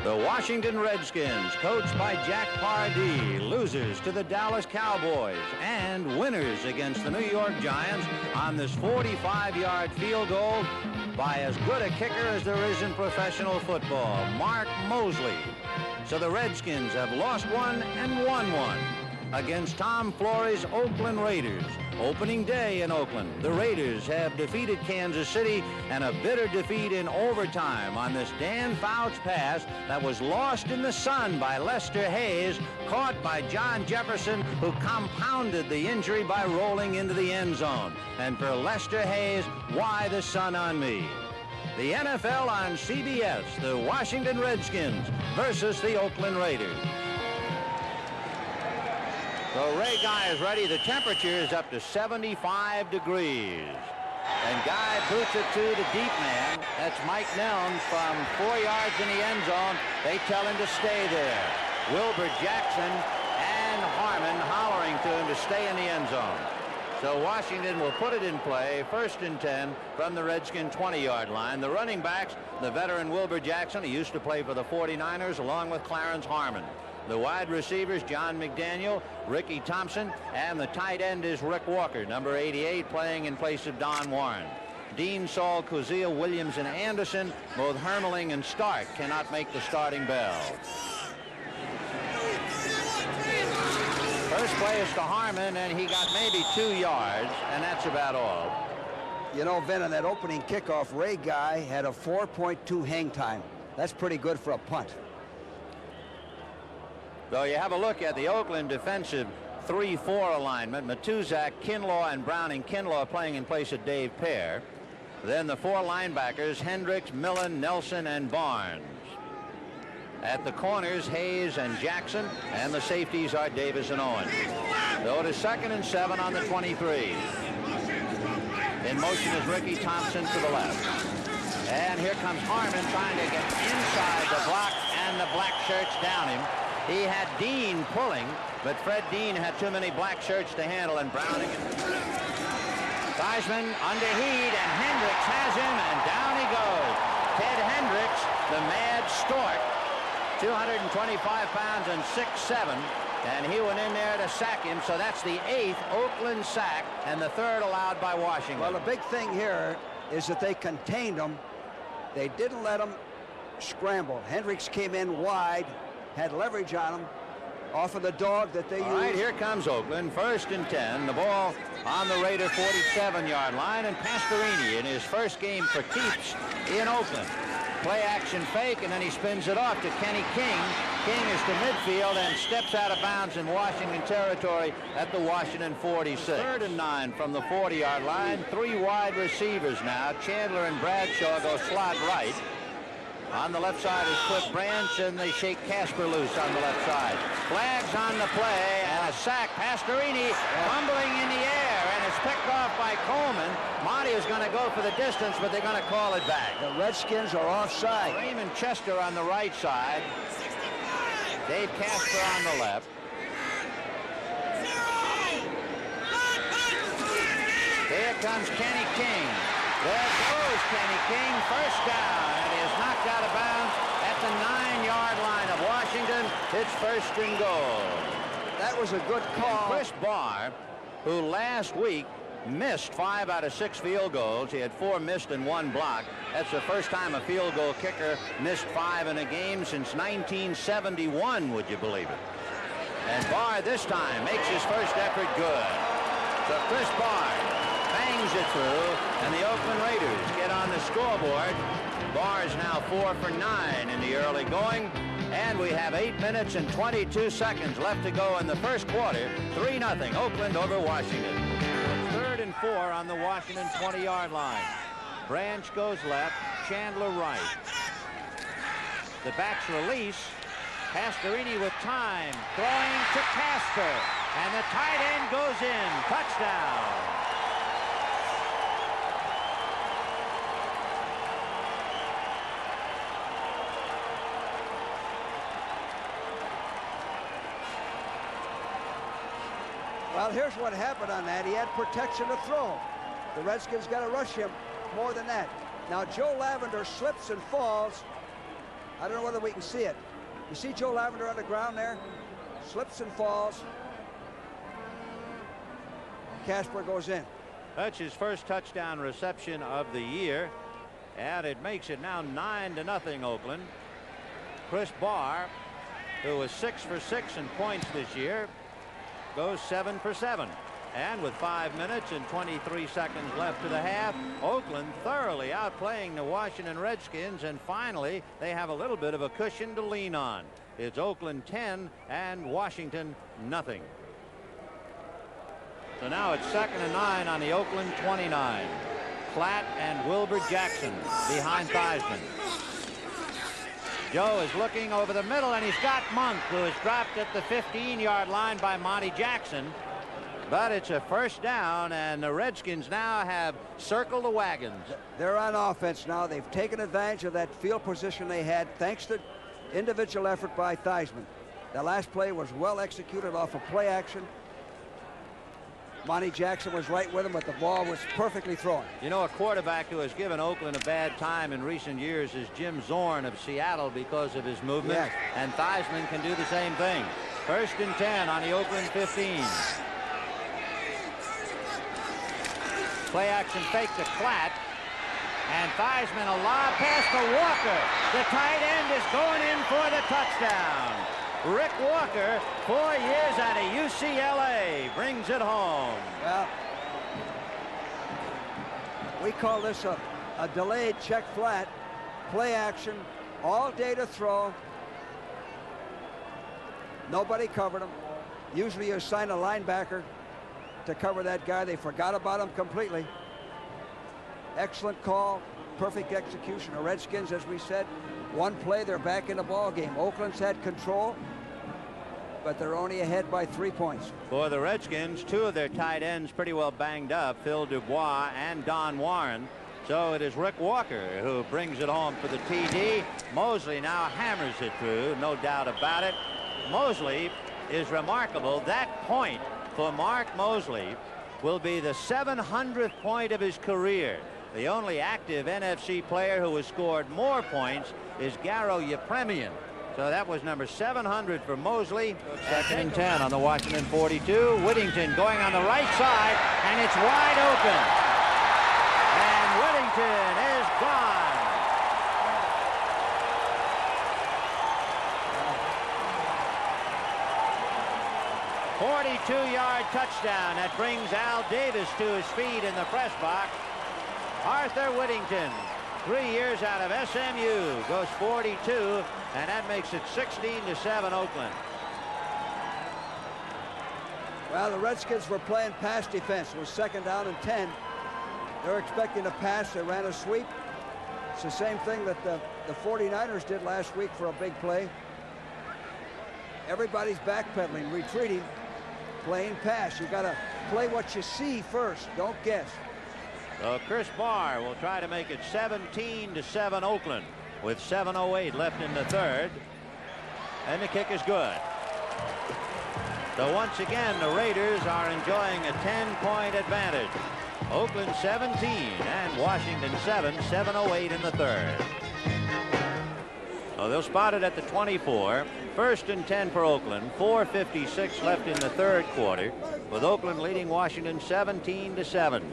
The Washington Redskins, coached by Jack Pardee, losers to the Dallas Cowboys and winners against the New York Giants on this 45-yard field goal by as good a kicker as there is in professional football, Mark Mosley. So the Redskins have lost one and won one against Tom Flory's Oakland Raiders. Opening day in Oakland, the Raiders have defeated Kansas City, and a bitter defeat in overtime on this Dan Fouts pass that was lost in the sun by Lester Hayes, caught by John Jefferson, who compounded the injury by rolling into the end zone. And for Lester Hayes, why the sun on me? The NFL on CBS, the Washington Redskins versus the Oakland Raiders. So Ray Guy is ready. The temperature is up to 75 degrees. And Guy boots it to the deep man. That's Mike Nelms from 4 yards in the end zone. They tell him to stay there. Wilbur Jackson and Harmon hollering to him to stay in the end zone. So Washington will put it in play, 1st and 10 from the Redskin 20-yard line. The running backs, the veteran Wilbur Jackson, he used to play for the 49ers along with Clarence Harmon. The wide receivers, John McDaniel, Ricky Thompson, and the tight end is Rick Walker, number 88, playing in place of Don Warren. Dean, Saul, Kuzia, Williams, and Anderson, both Hermeling and Stark, cannot make the starting bell. First play is to Harmon, and he got maybe 2 yards, and that's about all. You know, Vin, on that opening kickoff, Ray Guy had a 4.2 hang time. That's pretty good for a punt. So you have a look at the Oakland defensive 3-4 alignment. Matuzak, Kinlaw, and Browning. Kinlaw playing in place of Dave Pear. Then the 4 linebackers, Hendricks, Millen, Nelson, and Barnes. At the corners, Hayes and Jackson, and the safeties are Davis and Owen. So it is 2nd and 7 on the 23. In motion is Ricky Thompson to the left. And here comes Harmon trying to get inside the block, and the black shirts down him. He had Dean pulling, but Fred Dean had too many black shirts to handle, and Browning. Theismann under heat, and Hendricks has him, and down he goes. Ted Hendricks, the mad stork, 225 pounds and 6'7", and he went in there to sack him. So that's the 8th Oakland sack and the 3rd allowed by Washington. Well, the big thing here is that they contained him. They didn't let him scramble. Hendricks came in wide, had leverage on him off of the dog that they used. All right, here comes Oakland, 1st and 10. The ball on the Raider 47-yard line, and Pastorini in his first game for keeps in Oakland. Play action fake, and then he spins it off to Kenny King. King is to midfield and steps out of bounds in Washington territory at the Washington 46. 3rd and 9 from the 40-yard line. 3 wide receivers now. Chandler and Bradshaw go slot right. On the left side is Cliff Branch, and they shake Casper loose on the left side. Flags on the play, and a sack. Pastorini fumbling in the air, and it's picked off by Coleman. Monty is going to go for the distance, but they're going to call it back. The Redskins are offside. Raymond Chester on the right side. Dave Casper on the left. Here comes Kenny King. There goes Kenny King. First down, and he is knocked out of bounds at the 9-yard line of Washington. It's 1st and goal. That was a good call. Chris Barr, who last week missed 5 out of 6 field goals. He had 4 missed and 1 blocked. That's the first time a field goal kicker missed 5 in a game since 1971, would you believe it? And Barr this time makes his first effort good. So Chris Barr bangs it through, and the Oakland Raiders get on the scoreboard. Barr is now 4 for 9 in the early going, and we have 8 minutes and 22 seconds left to go in the first quarter. 3-0 Oakland over Washington. 3rd and 4 on the Washington 20-yard line. Branch goes left, Chandler right. The backs release. Pastorini with time, throwing to Casper, and the tight end goes in. Touchdown. Well, here's what happened on that. He had protection to throw. The Redskins got to rush him more than that. Now, Joe Lavender slips and falls I don't know whether we can see it. You see Joe Lavender on the ground there? Slips and falls. Casper goes in. That's his first touchdown reception of the year, and it makes it now 9-0 Oakland. Chris Barr, who was 6 for 6 in points this year, goes 7 for 7. And with 5 minutes and 23 seconds left to the half, Oakland thoroughly outplaying the Washington Redskins, and finally they have a little bit of a cushion to lean on. It's Oakland 10 and Washington nothing. So now it's 2nd and 9 on the Oakland 29. Platt and Wilbur Jackson behind Theismann. Joe is looking over the middle, and he's got Monk, who is dropped at the 15-yard line by Monty Jackson. But it's a first down, and the Redskins now have circled the wagons. They're on offense now. They've taken advantage of that field position they had thanks to individual effort by Theismann. The last play was well executed off of play action. Monty Jackson was right with him, but the ball was perfectly thrown. You know, a quarterback who has given Oakland a bad time in recent years is Jim Zorn of Seattle because of his movement. Yes. And Theismann can do the same thing. 1st and 10 on the Oakland 15. Play action fake to Platt. And Theismann, a lob pass to Walker. The tight end is going in for the touchdown. Rick Walker, 4 years out of UCLA, brings it home. Well, we call this a delayed check flat. Play action, all day to throw. Nobody covered him. Usually you assign a linebacker to cover that guy. They forgot about him completely. Excellent call, perfect execution. The Redskins, as we said, one play, they're back in the ball game. Oakland's had control, but they're only ahead by 3 points. For the Redskins, 2 of their tight ends pretty well banged up, Phil Dubois and Don Warren. So it is Rick Walker who brings it home for the TD. Mosley now hammers it through, no doubt about it. Mosley is remarkable. That point for Mark Mosley will be the 700th point of his career. The only active NFC player who has scored more points is Garo Yepremian. So that was number 700 for Mosley. 2nd and 10 on the Washington 42. Whittington going on the right side, and it's wide open. And Whittington is gone. 42-yard touchdown that brings Al Davis to his feet in the press box. Arthur Whittington, 3 years out of SMU, goes 42, and that makes it 16-7 Oakland. Well, the Redskins were playing pass defense. It was 2nd down and 10. They're expecting a pass. They ran a sweep. It's the same thing that the 49ers did last week for a big play. Everybody's backpedaling, retreating, playing pass. You got to play what you see first. Don't guess. So Chris Barr will try to make it 17-7 Oakland with 7:08 left in the 3rd. And the kick is good. So once again, the Raiders are enjoying a 10-point advantage. Oakland 17 and Washington 7, 7:08 in the 3rd. So they'll spot it at the 24. 1st and 10 for Oakland. 4:56 left in the 3rd quarter, with Oakland leading Washington 17-7.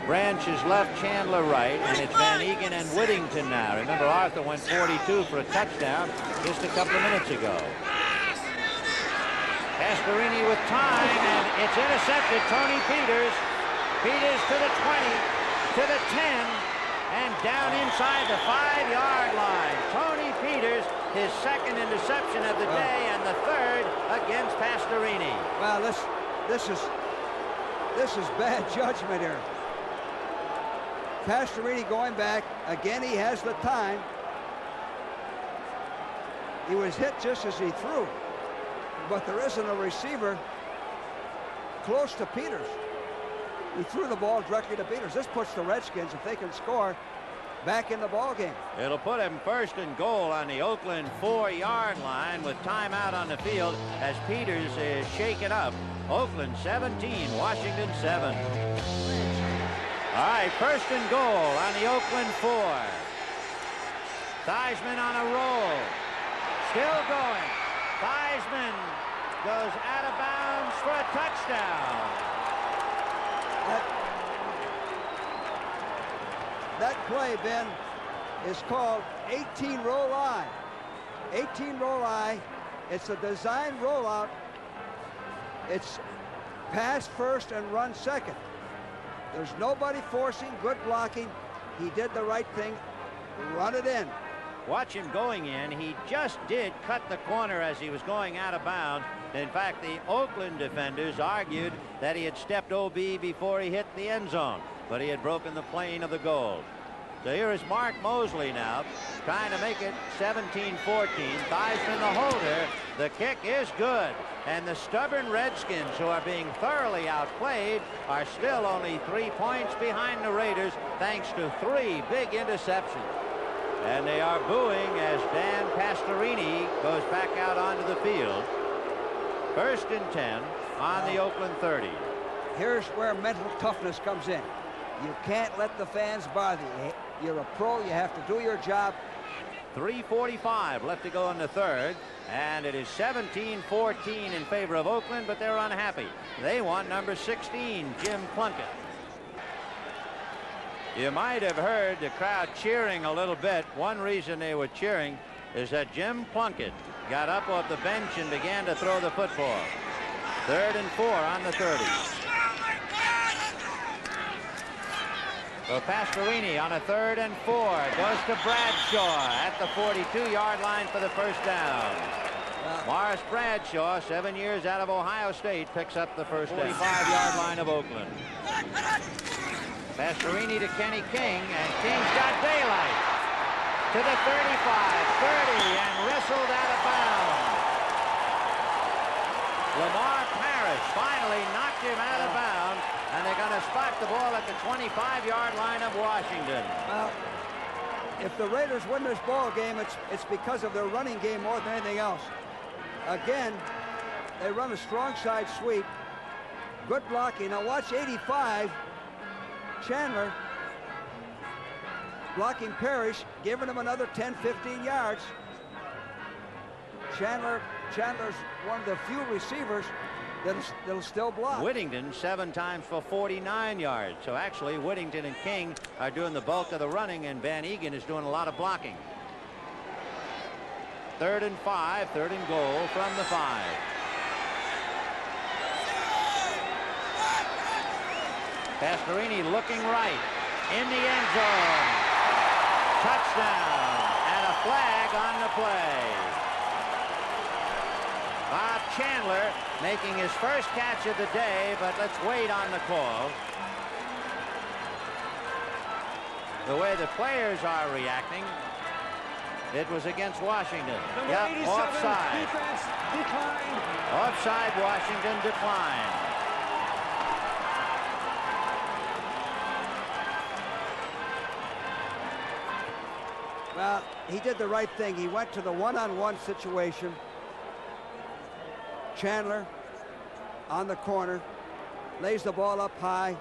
Branch is left, Chandler right, and it's Van Egan and Whittington now. Remember, Arthur went 42 for a touchdown just a couple of minutes ago. Pastorini with time, and it's intercepted. Tony Peters. Peters to the 20, to the 10, and down inside the 5-yard line. Tony Peters, his 2nd interception of the day, and the 3rd against Pastorini. Well, this is bad judgment here. Pastorini going back again. He has the time. He was hit just as he threw, but there isn't a receiver close to Peters. He threw the ball directly to Peters. This puts the Redskins, if they can score, back in the ball game. It'll put him 1st and goal on the Oakland 4-yard line with timeout on the field as Peters is shaken up. Oakland 17, Washington 7. All right, 1st and goal on the Oakland 4. Theismann on a roll. Still going. Theismann goes out of bounds for a touchdown. That play, Ben, is called 18 roll I. 18 roll I. It's a design rollout. It's pass first and run second. There's nobody forcing, good blocking. He did the right thing. Run it in. Watch him going in. He just did cut the corner as he was going out of bounds. In fact, the Oakland defenders argued that he had stepped OB before he hit the end zone, but he had broken the plane of the goal. So here is Mark Mosley now, trying to make it 17-14. Theismann the holder. The kick is good. And the stubborn Redskins, who are being thoroughly outplayed, are still only 3 points behind the Raiders, thanks to 3 big interceptions. And they are booing as Dan Pastorini goes back out onto the field. 1st and 10 on the Oakland 30. Here's where mental toughness comes in. You can't let the fans bother you. You're a pro. You have to do your job. 3:45 left to go in the 3rd. And it is 17-14 in favor of Oakland, but they're unhappy. They want number 16, Jim Plunkett. You might have heard the crowd cheering a little bit. One reason they were cheering is that Jim Plunkett got up off the bench and began to throw the football. 3rd and 4 on the 30. So Pastorini on a 3rd and 4 goes to Bradshaw at the 42-yard line for the first down. Morris Bradshaw, 7 years out of Ohio State, picks up the first down. 45-yard line of Oakland. Pastorini to Kenny King, and King's got daylight to the 35, 30, and wrestled out of bounds. Lamar Parrish finally knocked him out of bounds, and they're going to spot the ball at the 25-yard line of Washington. Well, if the Raiders win this ball game, it's because of their running game more than anything else. Again, they run a strong side sweep. Good blocking. Now watch 85. Chandler blocking Parrish, giving him another 10-15 yards. Chandler's one of the few receivers that'll still block. Whittington 7 times for 49 yards. So actually Whittington and King are doing the bulk of the running, and Van Egan is doing a lot of blocking. 3rd and 5, 3rd and goal from the 5. Pastorini looking right in the end zone. Touchdown, and a flag on the play. Bob Chandler making his first catch of the day, but let's wait on the call. The way the players are reacting, it was against Washington. Yep, offside. Offside, Washington declined. Well, he did the right thing. He went to the one-on-one situation. Chandler on the corner, lays the ball up high.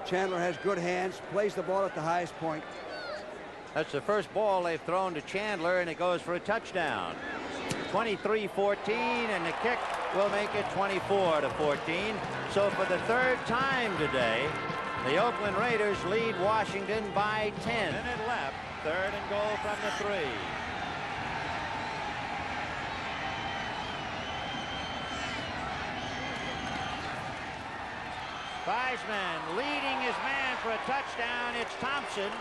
Chandler has good hands, plays the ball at the highest point. That's the first ball they've thrown to Chandler, and it goes for a touchdown. 23-14, and the kick will make it 24-14. So for the 3rd time today, the Oakland Raiders lead Washington by 10. Minute left, 3rd and goal from the 3. Theismann leading his man for a touchdown. It's Thompson.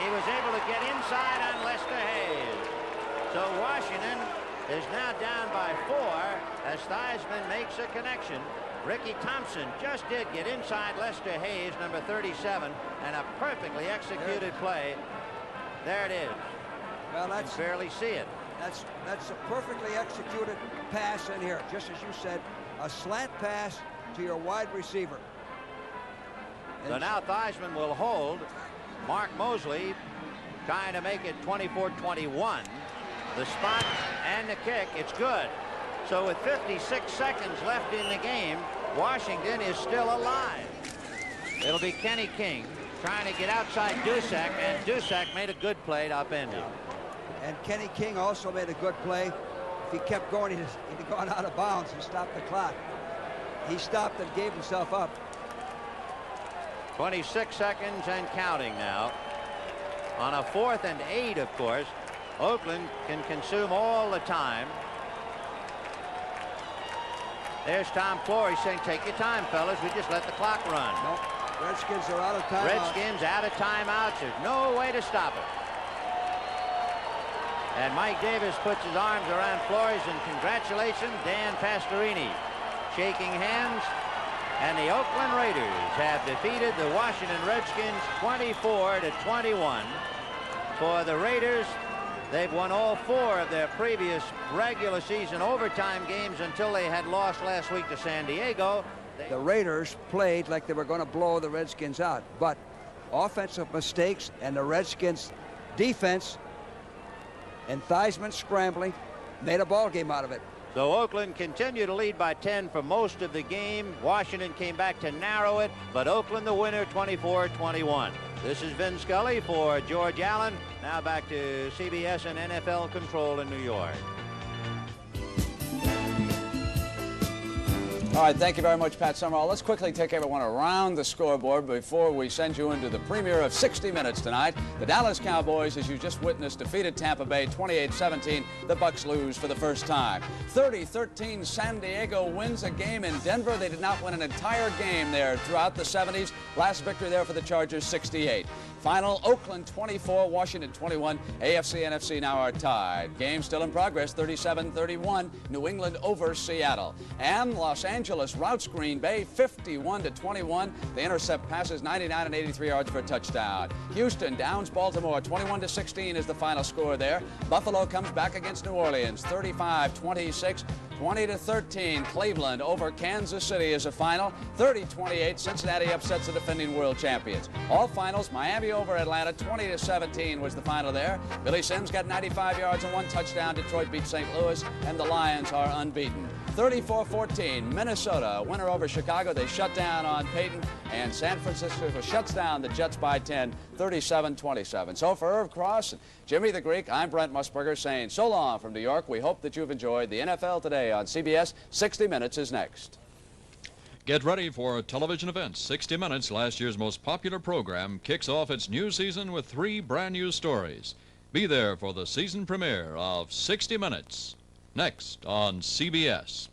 He was able to get inside on Lester Hayes. So Washington is now down by 4 as Theismann makes a connection. Ricky Thompson just did get inside Lester Hayes, number 37, and a perfectly executed play. There it is. Well, you can barely see it. That's a perfectly executed pass in here. Just as you said, a slant pass to your wide receiver. So now Theismann will hold. Mark Mosley trying to make it 24-21. The spot and the kick, it's good. So with 56 seconds left in the game, Washington is still alive. It'll be Kenny King trying to get outside Duszak, and Duszak made a good play to upend him. And Kenny King also made a good play. If he kept going, he'd have gone out of bounds and stopped the clock. He stopped and gave himself up. 26 seconds and counting now. On a 4th and 8, of course, Oakland can consume all the time. There's Tom Flory saying, take your time, fellas. We just let the clock run. Nope. Redskins are out of timeouts. Redskins out of timeouts. There's no way to stop it. And Mike Davis puts his arms around Flores, and congratulations, Dan Pastorini. Shaking hands. And the Oakland Raiders have defeated the Washington Redskins 24-21. For the Raiders, they've won all 4 of their previous regular season overtime games until they had lost last week to San Diego. The Raiders played like they were going to blow the Redskins out, but offensive mistakes and the Redskins defense and Theismann scrambling made a ball game out of it. So Oakland continued to lead by 10 for most of the game. Washington came back to narrow it, but Oakland the winner 24-21. This is Vin Scully for George Allen. Now back to CBS and NFL Control in New York. All right, thank you very much, Pat Summerall. Let's quickly take everyone around the scoreboard before we send you into the premiere of 60 Minutes tonight. The Dallas Cowboys, as you just witnessed, defeated Tampa Bay 28-17. The Bucs lose for the first time. 30-13, San Diego wins a game in Denver. They did not win an entire game there throughout the 70s. Last victory there for the Chargers, 68. Final, Oakland 24, Washington 21. AFC, NFC now are tied. Game still in progress, 37-31. New England over Seattle. And Los Angeles routs Green Bay 51-21. They intercept passes 99 and 83 yards for a touchdown. Houston downs Baltimore 21-16 is the final score there. Buffalo comes back against New Orleans 35-26. 20-13, Cleveland over Kansas City is a final. 30-28, Cincinnati upsets the defending world champions. All finals, Miami over Atlanta, 20-17 was the final there. Billy Sims got 95 yards and 1 touchdown. Detroit beat St. Louis, and the Lions are unbeaten. 34-14, Minnesota, winner over Chicago. They shut down on Peyton, and San Francisco shuts down the Jets by 10, 37-27. So for Irv Cross and Jimmy the Greek, I'm Brent Musburger saying so long from New York. We hope that you've enjoyed the NFL Today on CBS. 60 Minutes is next. Get ready for television events. 60 Minutes, last year's most popular program, kicks off its new season with 3 brand new stories. Be there for the season premiere of 60 Minutes. Next on CBS.